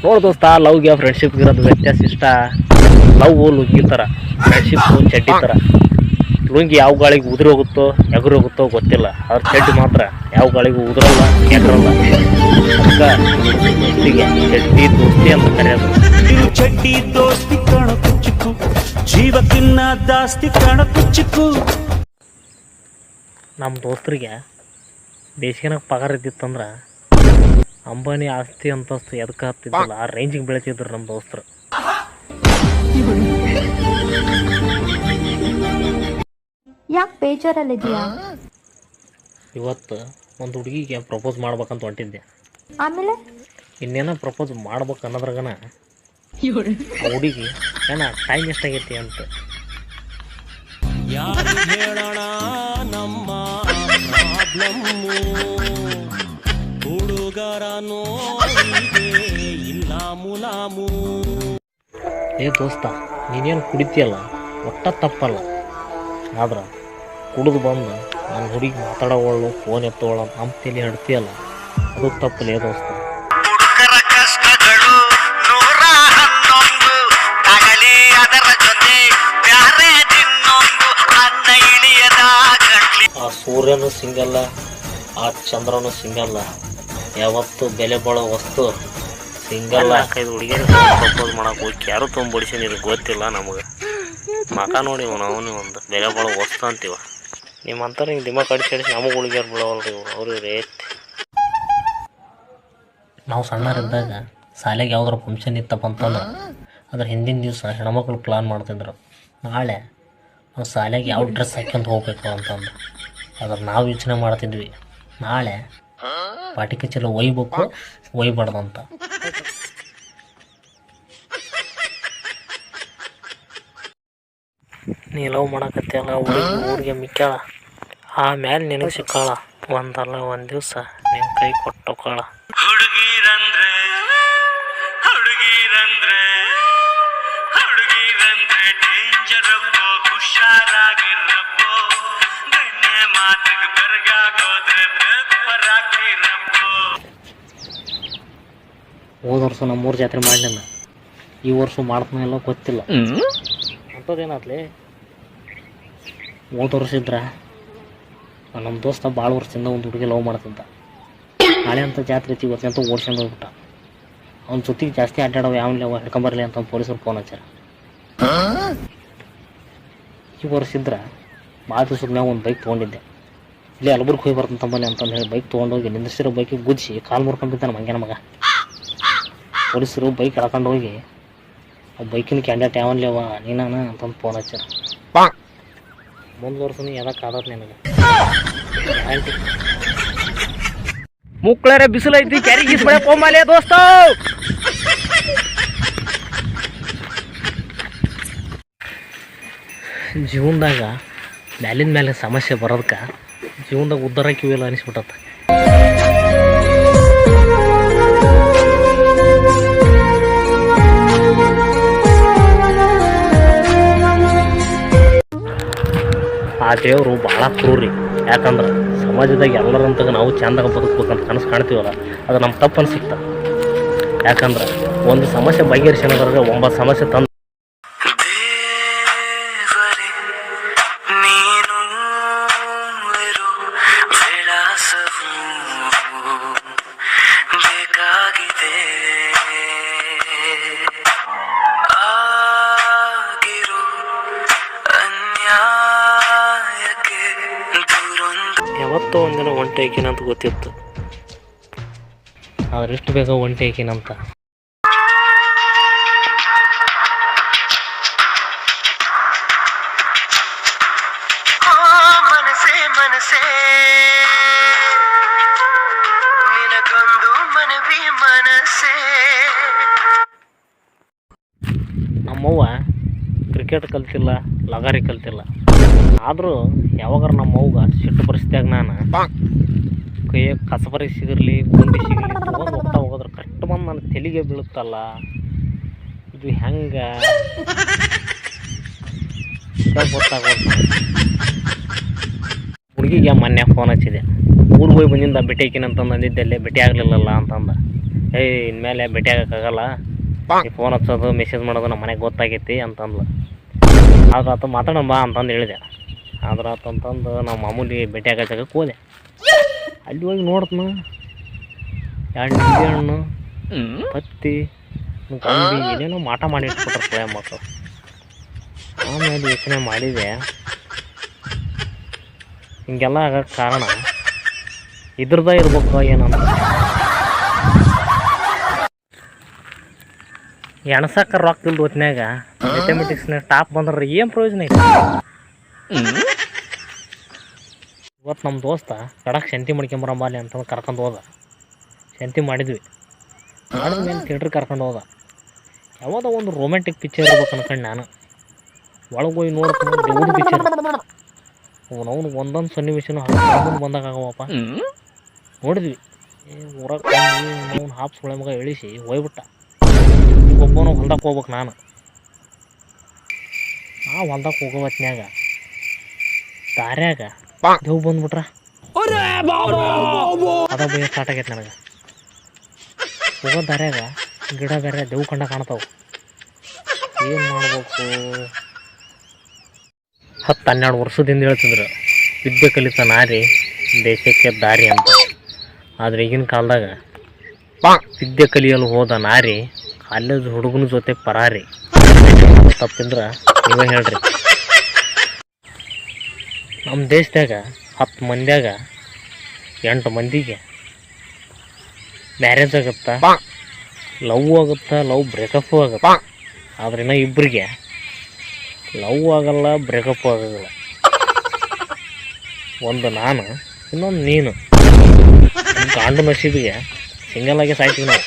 ನೋಡು ದೋಸ್ತ, ಲವ್ಗೆ ಫ್ರೆಂಡ್ಶಿಪ್ಗೆ ಇರೋದು ವ್ಯತ್ಯಾಸ ಇಷ್ಟ. ಲವ್ ಲುಂಗಿ ಥರ, ಫ್ರೆಂಡ್ಶಿಪ್ಪು ಚಡ್ಡಿ ಥರ. ಲುಂಗಿ ಯಾವ ಗಾಳಿಗೆ ಉದುರಿ ಹೋಗುತ್ತೋ ಎಗರು ಹೋಗುತ್ತೋ ಗೊತ್ತಿಲ್ಲ, ಅವ್ರ ಚಡ್ಡಿ ಮಾತ್ರ ಯಾವ ಗಾಳಿಗೂ ಉದುರಲ್ಲ ಎಗರಲ್ಲ. ಅದಕ್ಕೆ ದೋಸ್ತಿಗೆ ಚಡ್ಡಿ ದೋಸ್ತಿ ಅಂತ ಕರೆಯೋದು. ಚಡ್ಡಿ ದೋಸ್ತಿ ಕಣ ಕುಚ್ಚುಕು, ಜೀವಕ್ಕಿನ್ನ ದಾಸ್ತಿ ಕಣ ಕುಚ್ಚುಕು. ನಮ್ಮ ದೋಸ್ತರಿಗೆ ಬೇಸಿಗೆನಾಗ ಪಗಾರ ಇದ್ದಿತ್ತಂದ್ರೆ ಅಂಬಾನಿ ಆಸ್ತಿ ಅಂತಸ್ತು ಎದಕ್ಕೆ ಹತ್ತಿದ್ದಿಲ್ಲ, ಆ ರೇಂಜಿಗೆ ಬೆಳೆತಿದ್ರು ನಮ್ಮ ದೋಸ್ತರು. ಯಾಕೆ ಬೇಜಾರಲ್ಲಿದೆಯಾ? ಇವತ್ತು ಒಂದು ಹುಡುಗಿಗೆ ಪ್ರಪೋಸ್ ಮಾಡ್ಬೇಕಂತ ಹೊಂಟಿದ್ದೆ. ಆಮೇಲೆ ಇನ್ನೇನೋ ಪ್ರಪೋಸ್ ಮಾಡ್ಬೇಕು ಅನ್ನೋದ್ರಾಗನ ಆ ಹುಡುಗಿ ಏನ ಟೈಮ್ ಎಷ್ಟಾಗೈತಿ ಅಂತ ಯಾರು ಹೇಳೋಣ ನಮ್ಮ ಪ್ರಾಬ್ಲಮ್ಮು, ಹುಡುಗರನೋ ಇಲ್ಲ ಮುಲಾಮು. ಏ ದೋಸ್ತ, ನೀನೇನು ಕುಡಿತೀಯಲ್ಲ ಒಟ್ಟ ತಪ್ಪಲ್ಲ, ಆದ್ರೆ ಕುಡಿದು ಬಂದು ನನ್ನ ಹುಡುಗಿ ಮಾತಾಡೋವಳು ಫೋನ್ ಎತ್ತೋಳು ಅಂತ ನಮ್ಮ ತಲೆ ಹಡ್ತೀಯಲ್ಲ, ಅದು ತಪ್ಪಲೇ ದೋಸ್ತ. ಆ ಸೂರ್ಯನೂ ಸಿಂಗಲ್ಲ, ಆ ಚಂದ್ರನೂ ಸಿಂಗಲ್ಲ, ಯಾವತ್ತು ಬೆಲೆ ಬಾಳೋ ವಸ್ತು ಸಿಂಗಲ್ಲ. 5 ಹುಡುಗಿಯರು ಪ್ರಪೋಸ್ ಮಾಡಕ್ಕೆ ಹೋಗಿ ಯಾರು ತೊಗೊಂಡ್ಬಿಡಿಸಿ ನಿನಗೆ ಗೊತ್ತಿಲ್ಲ. ನಮಗೆ ಮಕ ನೋಡಿ ಅವನು ಒಂದು ಬೆಲೆ ಬಾಳೋ ವಸ್ತು ಅಂತೀವ. ನಿಮ್ಮಂತಾರೆ ಹಿಂಗೆ ದಿಮಾಕ್ ಅಡಿಸಿ ನಮಗೆ ಹುಡುಗಿಯರು ಬಿಡೋವಲ್ರಿ ಅವ್ರು ರೇಟ್. ನಾವು ಸಣ್ಣರಿದ್ದಾಗ ಶಾಲೆಗೆ ಯಾವ್ದಾರ ಫಂಕ್ಷನ್ ಇತ್ತಪ್ಪ ಅಂತಂದ್ರೆ ಅದ್ರ ಹಿಂದಿನ ದಿವಸ ಹೆಣ್ಮಕ್ಳು ಪ್ಲಾನ್ ಮಾಡ್ತಿದ್ರು, ನಾಳೆ ನಾವು ಶಾಲೆಗೆ ಯಾವ ಡ್ರೆಸ್ ಹಾಕ್ಯಂತ ಹೋಗ್ಬೇಕು ಅಂತಂದು. ಅದ್ರ ನಾವು ಯೋಚನೆ ಮಾಡ್ತಿದ್ವಿ, ನಾಳೆ ಪಾಟಿಕೆ ಚಲೋ ಒಯ್ಬೇಕು ಒಯ್ಬಾರ್ದಂತ. ನೀ ಲವ್ ಮಾಡಕತ್ತಿಯಲ್ಲ ಊರಿಗೆ ಮಿಕ್ಕಾಳ, ಆಮೇಲೆ ನಿನಗೆ ಸಿಕ್ಕಾಳ, ಒಂದಲ್ಲ ಒಂದು ದಿವಸ ನಿನ್ನ ಕೈ ಕೊಟ್ಟೋಕಾಳ. ಹುಡುಗಿರಂದ್ರೆ ಹುಡುಗಿರಂದ್ರೆ ಹುಡುಗಿರಂದ್ರೆ ಡೇಂಜರಪ್ಪೋ, ಹುಷಾರಾಗಿರಪ್ಪೋ, ಗಣ್ಯ ಮಾತಿಗೆ ಬೆರಗಾಗೋದ್ರೆ ಪೇಪರ್ ಹಾಕಿರಪ್ಪೋ. ಹೋದ ವರ್ಷ ನಮ್ಮೂರು ಜಾತ್ರೆ ಮಾಡಲಿಲ್ಲ, ಈ ವರ್ಷ ಮಾಡ್ತಾನೆಲ್ಲ ಗೊತ್ತಿಲ್ಲ ಅಂಥದ್ದೇನಾತ್ಲಿ. ಹೋದ ವರ್ಷ ಇದ್ರೆ ನಮ್ಮ ದೋಸ್ತ ಭಾಳ ವರ್ಷದಿಂದ ಒಂದು ಹುಡುಗಿ ಲವ್ ಮಾಡ್ತಿದ್ದ. ನಾಳೆ ಅಂತ ಜಾತ್ರೆ ಐತಿ ಇವತ್ತು ಅಂತ ಓಡ್ಸ್ಕೊಂಡು ಹೋಗ್ಬಿಟ್ಟ. ಅವ್ನ ಜೊತೆಗೆ ಜಾಸ್ತಿ ಅಡ್ಡಾಡೋ ಯಾವನ್ಲಿ ಅವ ಹಿಡ್ಕೊಂಬರ್ಲಿ ಅಂತ ಪೊಲೀಸರು ಫೋನ್ ಹಚ್ಚಾರ. ಈ ವರ್ಷ ಇದ್ರೆ ಭಾಳ ದಿವ್ಸಕ್ಕೆ ನಾವು ಒಂದು ಬೈಕ್ ತೊಗೊಂಡಿದ್ದೆ, ಇಲ್ಲಿ ಯಲಬುರ್ಗಿ ಹೋಗಿ ಬರ್ತಂತಂಬಲ್ಲಿ ಅಂತಂದು ಹೇಳಿ ಬೈಕ್ ತೊಗೊಂಡೋಗಿ ನಿಂದಿಸಿರೋ ಬೈಕಿಗೆ ಗುದ್ದಿಸಿ ಕಾಲು ಮುರ್ಕೊಂಡ್ಬಿದ್ದಾನೆ ಮಂಗ್ಯನ ಮಗ. ಪೊಲೀಸರು ಬೈಕ್ ಎಳ್ಕೊಂಡು ಹೋಗಿ ಆ ಬೈಕಿನ ಕ್ಯಾಂಡಿಡೇಟ್ ಯಾವನ್ಲಿ ಅವ ನೀನಾನ ಅಂತಂದು ಫೋನ್ ಹಚ್ಚಾರ. ಮುಂದೆ ವರ್ಷ ನೀ ಎದಕ್ಕೆ ಆದತ್ ನಿನಗೆ ಗ್ಯಾರಂಟಿ. ಮುಕ್ಳರೆ ಬಿಸಿಲೈತಿ ಕ್ಯಾರಿಗೆ ಇಸ್ಬಳೆ ಪೊಂಬಾಲೆ ದೋಸ್ತ. ಜೀವನದಾಗ ಮ್ಯಾಲಿನ ಮೇಲೆ ಸಮಸ್ಯೆ ಬರೋದಕ್ಕೆ ಜೀವನದಾಗ ಉದ್ದಾರಕ್ಕಿವೆಲ್ಲ ಅನಿಸ್ಬಿಟ್ಟತ್ತ. ಆ ದೇವರು ಭಾಳ ಕ್ರೂರಿ. ಯಾಕಂದ್ರೆ ಸಮಾಜದಾಗ ಎಲ್ಲರಂತಾಗ ನಾವು ಚೆಂದಾಗ ಬದುಕ್ಬೇಕಂತ ಕನಸು ಕಾಣ್ತೀವಲ್ಲ, ಅದು ನಮ್ಮ ತಪ್ಪು ಅನಿಸುತ್ತೆ. ಯಾಕಂದ್ರೆ ಒಂದು ಸಮಸ್ಯೆ ಬಗೆಹರಿಸೋದ್ರಾಗ 9 ಸಮಸ್ಯೆ ತಂದು ಯಾವತ್ತೋ ಒಂದಿನ ಒಂಟೆ ಐಕಿನಂತ ಗೊತ್ತಿತ್ತು, ಆದ್ರೆ ಎಷ್ಟು ಬೇಗ ಒಂಟೆ ಐಕಿನಂತ. ಮನಸೇ ಮನಸೇ ನಿನಗೊಂದು ಮನವಿ ಮನಸೇ. ನಮ್ಮವ್ವ ಕ್ರಿಕೆಟ್ ಕಲ್ತಿಲ್ಲ, ಲಗಾರಿ ಕಲ್ತಿಲ್ಲ, ಆದರೂ ಯಾವಾಗಾರ ನಮ್ಮವ್ಗ ಸಿಟ್ಟು ಪರಿಸ್ಥಿತಿಯಾಗ ನಾನು ಕೈಯಾಗ ಕಸಬರಿ ಸಿಗಿರಲಿ ಗುಂಡಿ ಸಿಗಲಿ ತೊಗೊಂಡು ಹೋಗೋದ್ರೆ ಕರೆಕ್ಟ್ ಬಂದು ನನ್ನ ತೆಲಿಗೆ ಬೀಳುತ್ತಲ್ಲ, ಇದು ಹೆಂಗೆ ಗೊತ್ತಾಗೋದು. ಹುಡುಗಿಗೆ ಮೊನ್ನೆ ಫೋನ್ ಹಚ್ಚಿದೆ, ಊರಿಗೆ ಹೋಗಿ ಬಂದಿಂದ ಭೇಟಿ ಹಾಕಿನಂತಂದು ಅಂದಿದ್ದೆಲ್ಲೇ ಭೇಟಿ ಆಗಲಿಲ್ಲಲ್ಲ ಅಂತಂದ. ಇನ್ಮೇಲೆ ಭೇಟಿ ಆಗೋಕ್ಕಾಗಲ್ಲ, ಈ ಫೋನ್ ಹಚ್ಚೋದು ಮೆಸೇಜ್ ಮಾಡೋದು ನಮ್ಮ ಮನೆಗೆ ಗೊತ್ತಾಗೈತಿ ಅಂತಂದ್ಲು. ಆದ್ರೆ ಆತ ಮಾತಾಡೋಣ ಬಾ ಅಂತಂದು ಹೇಳಿದೆ. ಆದ್ರೆ ಆತಂತಂದು ನಾವು ಮಾಮೂಲಿ ಭೇಟಿ ಆಗೋ ಜಾಗಕ್ಕೆ ಹೋದೆ. ಅಲ್ಲಿ ಹೋಗಿ ನೋಡ್ತನ 2 ನಿಂಬೆ ಹಣ್ಣು, ಹತ್ತಿ, ಗೊಂಬಿ ಏನೇನೋ ಮಾಟ ಮಾಡಿ ಇಟ್ಬಿಟ್ರೆ ಸ್ವಯ ಮಕ್ಕಳು. ಆಮೇಲೆ ಯೋಚನೆ ಮಾಡಿದೆ, ಹಿಂಗೆಲ್ಲ ಆಗೋಕ್ಕೆ ಕಾರಣ ಇದ್ರದ್ದ ಇರ್ಬೇಕು ಏನಂತ. ಎಣಸಕ್ಕ ರೊಕ್ಕ ಇಲ್ದ ಹೊತ್ನ್ಯಾಗ ಮ್ಯಾಥಮೆಟಿಕ್ಸ್ನಾಗ ಟಾಪ್ ಬಂದ್ರೆ ಏನು ಪ್ರಯೋಜನ ಐತಿ? ಇವತ್ತು ನಮ್ಮ ದೋಸ್ತ ಕಡಕ್ಕೆ ಶಾಂತಿ ಮಾಡ್ಕೊಂಬರಂಬಲ್ಲಿ ಅಂತಂದು ಕರ್ಕೊಂಡು ಹೋದ. ಶಾಂತಿ ಮಾಡಿದ್ವಿ ಮೇಲೆ ಥಿಯೇಟ್ರಿಗೆ ಕರ್ಕೊಂಡು ಹೋದ. ಯಾವುದೋ ಒಂದು ರೊಮ್ಯಾಂಟಿಕ್ ಪಿಕ್ಚರ್ ಇರ್ಬೇಕು ಅನ್ಕೊಂಡು ನಾನು ಒಳಗೆ ಹೋಗಿ ನೋಡ್ತೀನಿ, ದೇವ್ರ ಪಿಕ್ಚರ್. ಅವನು ಒಂದೊಂದು ಸನ್ನಿವೇಶನೂ ಮುಂದೆ ಬಂದಾಗವಪ್ಪ. ನೋಡಿದ್ವಿ, ಊರಾಗ ಅವ್ನು ಹಾಪ್ಸ್ ಒಳ ಮಗ ಇಳಿಸಿ ಹೋಗ್ಬಿಟ್ಟ. ಒಬ್ಬನು ಹೊಲ್ದಕ್ಕೆ ಹೋಗ್ಬೇಕು ನಾನು. ಆ ಹೊಲ್ದಕ್ಕೆ ಹೋಗೋ ಹೊತ್ನ್ಯಾಗ ದಾರ್ಯಾಗ ದೇವ್ ಬಂದ್ಬಿಟ್ರ. ಅದ ಭಯ ಸ್ಟಾರ್ಟ್ ಆಗೈತೆ ನನಗೆ. ಹೋಗೋ ದಾರ್ಯಾಗ ಗಿಡ ಬೇರೆ ದೇವ್ ಕಂಡ ಕಾಣ್ತಾವೆ. ಏನು ಮಾಡ್ಬೇಕು? 10-12 ವರ್ಷದಿಂದ ಹೇಳ್ತಿದ್ರು ವಿದ್ಯೆ ಕಲಿತ ನಾರಿ ದೇಶಕ್ಕೆ ದಾರಿ ಅಂತ. ಆದರೆ ಈಗಿನ ಕಾಲದಾಗ ವಿದ್ಯೆ ಕಲಿಯಲು ಹೋದ ನಾರಿ ಕಾಲೇಜ್ ಹುಡುಗನ ಜೊತೆ ಪರಾರಿ. ತಪ್ಪಿಂದ್ರೆ ನೀವೇ ಹೇಳ್ರಿ. ನಮ್ಮ ದೇಶದಾಗ 10 ಮಂದಿಯಾಗ 8 ಮಂದಿಗೆ ಮ್ಯಾರೇಜ್ ಆಗುತ್ತಾ, ಲವ್ ಆಗುತ್ತಾ, ಲವ್ ಬ್ರೇಕಪ್ಪು ಆಗುತ್ತೆ. ಆದ್ರೆ ಇನ್ನೂ ಇಬ್ಬರಿಗೆ ಲವ್ ಆಗಲ್ಲ, ಬ್ರೇಕಪ್ಪು ಆಗೋಲ್ಲ. ಒಂದು ನಾನು, ಇನ್ನೊಂದು ನೀನು. ಗಂಡು ನಸೀಬಿಗೆ ಸಿಂಗಲ್ ಆಗಿ ಸಾಯ್ತೀವಿ ನಾವು.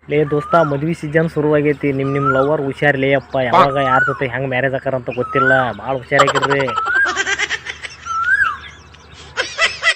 ಲೇ ದೋಸ್ತ, ಮದ್ವೆ ಸೀಸನ್ ಶುರುವಾಗೈತಿ. ನಿಮ್ಮ ಲವರ್ ಹುಷಾರ್ಲೇ ಅಪ್ಪ. ಯಾವಾಗ ಯಾರ ಜೊತೆ ಹೆಂಗೆ ಮ್ಯಾರೇಜ್ ಆಕಾರಂತ ಗೊತ್ತಿಲ್ಲ. ಭಾಳ ಹುಷಾರಾಗಿರ್ರಿ.